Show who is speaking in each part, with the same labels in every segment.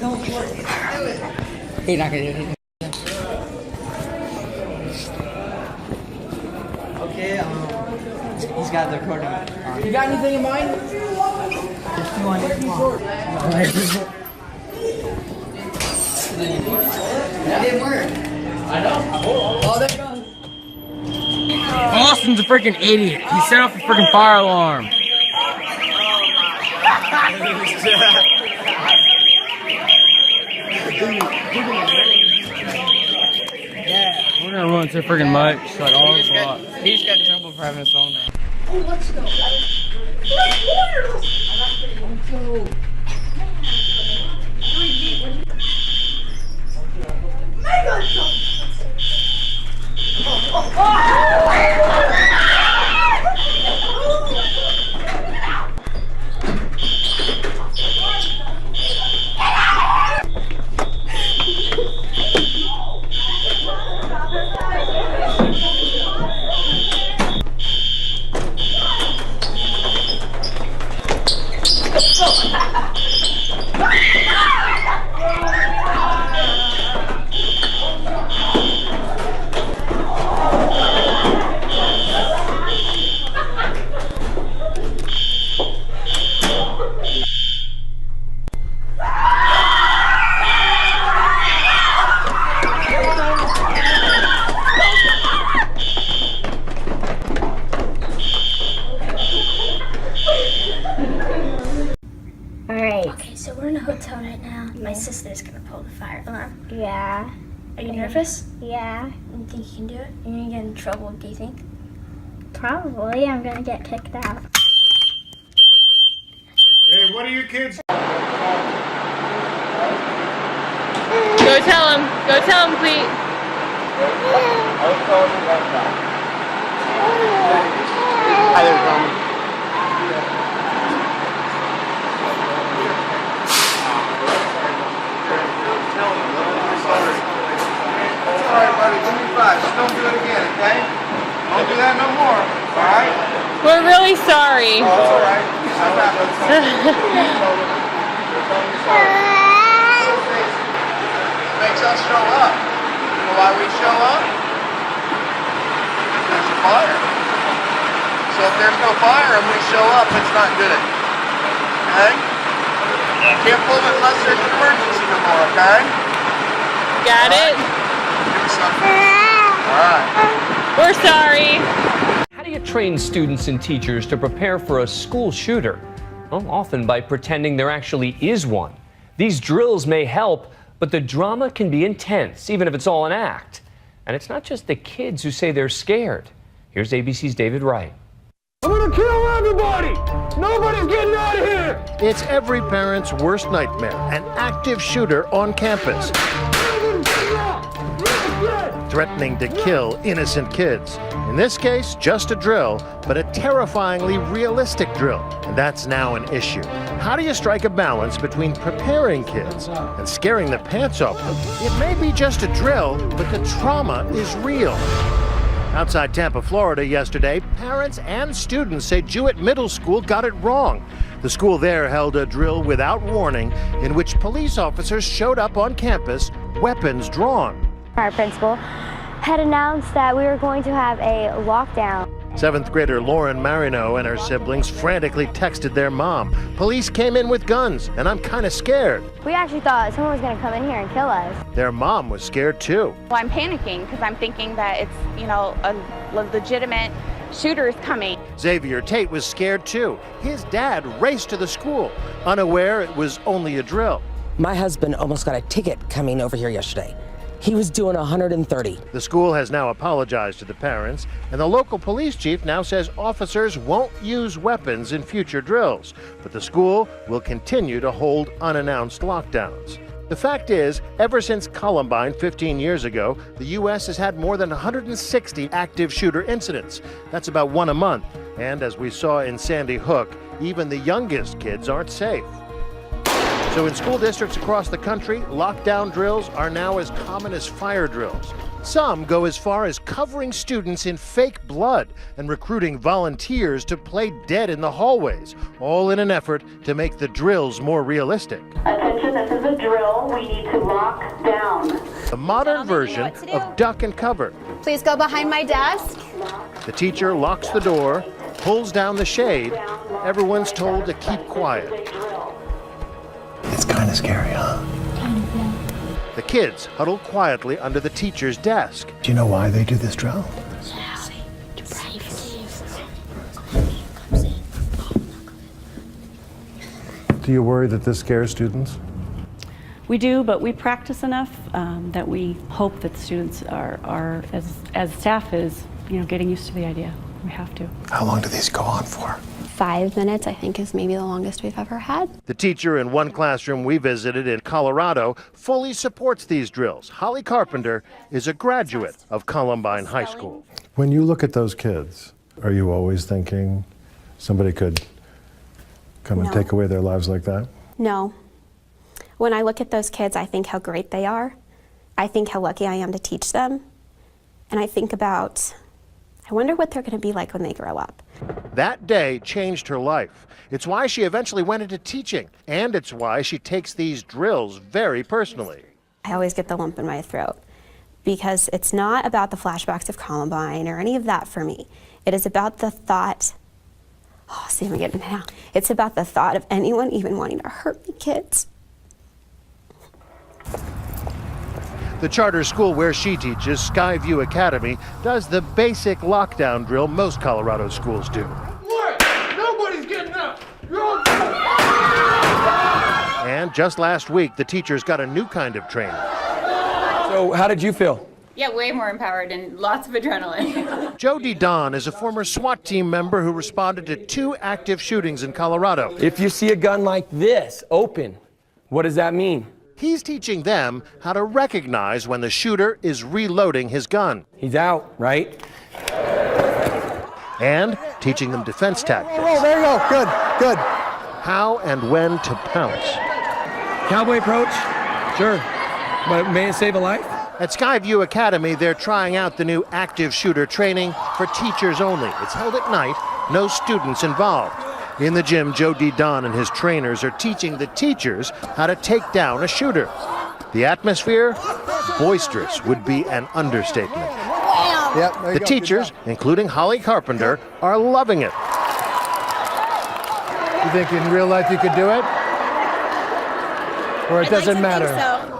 Speaker 1: Go for it. Do it. He's not gonna do it. Okay, he's got the recording.
Speaker 2: You got anything in mind?
Speaker 1: Just 200. That didn't work.
Speaker 2: I know.
Speaker 1: Oh, there it goes.
Speaker 2: Austin's a freaking idiot. He set off a freaking fire alarm. Yeah, we're gonna run so freaking much. Like all the block. He just got in trouble for having his phone there.
Speaker 3: Oh, let's go. Let's go. Mega jump.
Speaker 4: Okay, so we're in a hotel right now. My sister's gonna pull the fire alarm.
Speaker 5: Yeah.
Speaker 4: Are you nervous?
Speaker 5: Yeah.
Speaker 4: You think you can do it? You're gonna get in trouble, do you think?
Speaker 5: Probably. I'm gonna get kicked out.
Speaker 6: Hey, what are you kids?
Speaker 7: Go tell him. Go tell him, Pete.
Speaker 6: Hi there, Tommy. Alright, buddy, give me 5. Just don't do it again, okay? Don't do that no more, alright?
Speaker 7: We're really sorry.
Speaker 6: Oh, it's alright. That happens. Makes us show up. You know why we show up? There's a fire. So if there's no fire and we show up, it's not good. Okay? Can't pull it unless there's an emergency no more, okay?
Speaker 7: Got it?
Speaker 6: Give me something. Alright.
Speaker 7: We're sorry.
Speaker 8: How do you train students and teachers to prepare for a school shooter? Well, often by pretending there actually is one. These drills may help, but the drama can be intense, even if it's all an act. And it's not just the kids who say they're scared. Here's ABC's David Wright.
Speaker 9: I'm gonna kill everybody! Nobody's getting out of here!
Speaker 10: It's every parent's worst nightmare, an active shooter on campus, threatening to kill innocent kids. In this case, just a drill, but a terrifyingly realistic drill. And that's now an issue. How do you strike a balance between preparing kids and scaring the pants off them? It may be just a drill, but the trauma is real. Outside Tampa, Florida yesterday, parents and students say Jewett Middle School got it wrong. The school there held a drill without warning in which police officers showed up on campus, weapons drawn.
Speaker 5: Our principal had announced that we were going to have a lockdown.
Speaker 10: 7th grader Lauren Marino and her siblings frantically texted their mom. Police came in with guns, and I'm kind of scared.
Speaker 5: We actually thought someone was going to come in here and kill us.
Speaker 10: Their mom was scared too.
Speaker 11: Well, I'm panicking because I'm thinking that it's, a legitimate shooter is coming.
Speaker 10: Xavier Tate was scared too. His dad raced to the school, unaware it was only a drill.
Speaker 12: My husband almost got a ticket coming over here yesterday. He was doing 130.
Speaker 10: The school has now apologized to the parents, and the local police chief now says officers won't use weapons in future drills, but the school will continue to hold unannounced lockdowns. The fact is, ever since Columbine 15 years ago, the U.S. has had more than 160 active shooter incidents. That's about one a month. And as we saw in Sandy Hook, even the youngest kids aren't safe. So in school districts across the country, lockdown drills are now as common as fire drills. Some go as far as covering students in fake blood and recruiting volunteers to play dead in the hallways, all in an effort to make the drills more realistic.
Speaker 13: Attention, this is a drill. We need to lock down.
Speaker 10: A modern version of duck and cover.
Speaker 14: Please go behind my desk.
Speaker 10: The teacher locks the door, pulls down the shade. Everyone's told to keep quiet.
Speaker 15: It's kind of scary, huh?
Speaker 14: Kind of, yeah.
Speaker 10: The kids huddle quietly under the teacher's desk.
Speaker 15: Do you know why they do this drill? Do you worry that this scares students?
Speaker 16: We do, but we practice enough that we hope that students are as staff is, getting used to the idea. We have to.
Speaker 15: How long do these go on for?
Speaker 14: 5 minutes, I think, is maybe the longest we've ever had.
Speaker 10: The teacher in one classroom we visited in Colorado fully supports these drills. Holly Carpenter is a graduate of Columbine High School.
Speaker 15: When you look at those kids, are you always thinking somebody could come and take away their lives like that?
Speaker 14: No. When I look at those kids, I think how great they are. I think how lucky I am to teach them. And I think about, I wonder what they're going to be like when they grow up.
Speaker 10: That day changed her life. It's why she eventually went into teaching, and it's why she takes these drills very personally.
Speaker 14: I always get the lump in my throat because it's not about the flashbacks of Columbine or any of that for me. It is about the thought, see, I'm getting it now. It's about the thought of anyone even wanting to hurt me kids.
Speaker 10: The charter school where she teaches, Skyview Academy, does the basic lockdown drill most Colorado schools do.
Speaker 9: What? Nobody's getting up.
Speaker 10: And just last week, the teachers got a new kind of training.
Speaker 2: So how did you feel?
Speaker 7: Yeah, way more empowered and lots of adrenaline.
Speaker 10: Jody Don is a former SWAT team member who responded to 2 active shootings in Colorado.
Speaker 2: If you see a gun like this open, what does that mean?
Speaker 10: He's teaching them how to recognize when the shooter is reloading his gun.
Speaker 2: He's out, right?
Speaker 10: And teaching them defense tactics.
Speaker 2: Oh, there you go. Good, good.
Speaker 10: How and when to pounce.
Speaker 2: Cowboy approach? Sure. But may it save a life?
Speaker 10: At Skyview Academy, they're trying out the new active shooter training for teachers only. It's held at night, no students involved. In the gym, Jody Don and his trainers are teaching the teachers how to take down a shooter. The atmosphere, boisterous would be an understatement. The teachers, including Holly Carpenter, are loving it.
Speaker 15: You think in real life you could do it? Or it doesn't matter?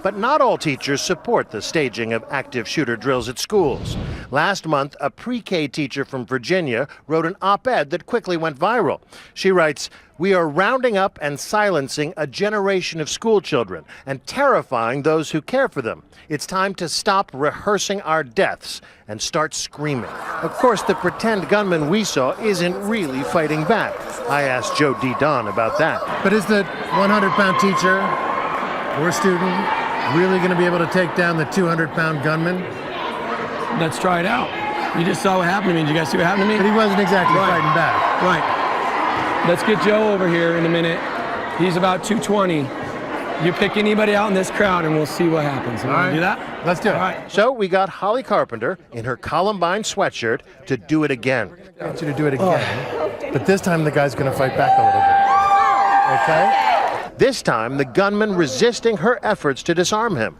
Speaker 10: But not all teachers support the staging of active shooter drills at schools. Last month, a pre-K teacher from Virginia wrote an op-ed that quickly went viral. She writes, "We are rounding up and silencing a generation of school children and terrifying those who care for them. It's time to stop rehearsing our deaths and start screaming." Of course, the pretend gunman we saw isn't really fighting back. I asked Joe D. Don about that.
Speaker 15: But is the 100-pound teacher or student really going to be able to take down the 200-pound gunman?
Speaker 2: Let's try it out. You just saw what happened to me. Did you guys see what happened to me?
Speaker 15: But he wasn't exactly fighting back.
Speaker 2: Right. Let's get Joe over here in a minute. He's about 220. You pick anybody out in this crowd and we'll see what happens. You want to do that?
Speaker 15: Let's do it.
Speaker 2: All right.
Speaker 10: So we got Holly Carpenter in her Columbine sweatshirt to do it again.
Speaker 15: I want you to do it again. But this time the guy's going to fight back a little bit. Okay?
Speaker 10: This time, the gunman resisting her efforts to disarm him.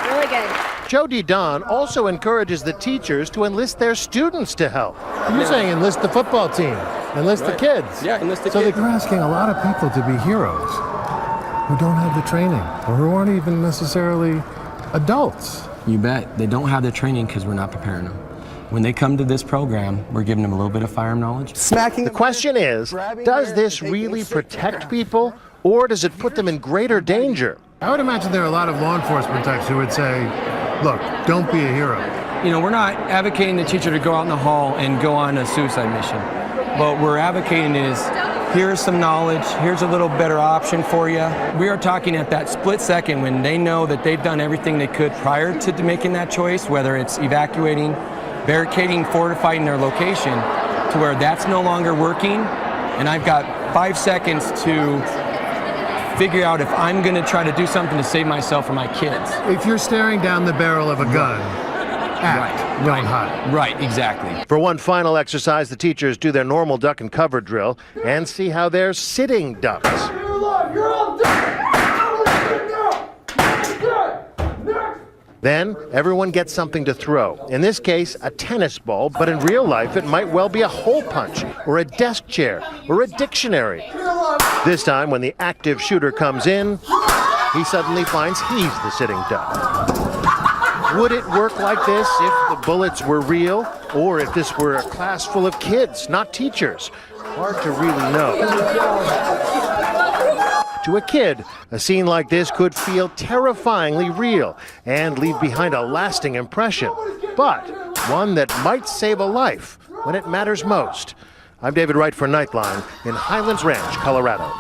Speaker 14: Really good.
Speaker 10: Jody Don also encourages the teachers to enlist their students to help.
Speaker 15: You're saying enlist the football team, enlist the kids.
Speaker 2: Yeah, enlist the
Speaker 15: so
Speaker 2: kids.
Speaker 15: they're asking a lot of people to be heroes who don't have the training or who aren't even necessarily adults.
Speaker 12: You bet. They don't have the training because we're not preparing them. When they come to this program, we're giving them a little bit of firearm knowledge.
Speaker 10: The question is, does this really protect people, or does it put them in greater danger? I would imagine there are a lot of law enforcement types who would say, look, don't be a hero.
Speaker 2: You know, we're not advocating the teacher to go out in the hall and go on a suicide mission. What we're advocating is, here's some knowledge, here's a little better option for you. We are talking at that split second when they know that they've done everything they could prior to making that choice, whether it's evacuating, barricading, fortifying their location, to where that's no longer working, and I've got 5 seconds to figure out if I'm going to try to do something to save myself or my kids.
Speaker 10: If you're staring down the barrel of a gun, act, don't hide.
Speaker 2: Right, exactly.
Speaker 10: For one final exercise, the teachers do their normal duck and cover drill and see how they're sitting ducks. Then everyone gets something to throw. In this case, a tennis ball, but in real life, it might well be a hole punch or a desk chair or a dictionary. This time, when the active shooter comes in, he suddenly finds he's the sitting duck. Would it work like this if the bullets were real, or if this were a class full of kids, not teachers? Hard to really know. To a kid, a scene like this could feel terrifyingly real and leave behind a lasting impression, but one that might save a life when it matters most. I'm David Wright for Nightline in Highlands Ranch, Colorado.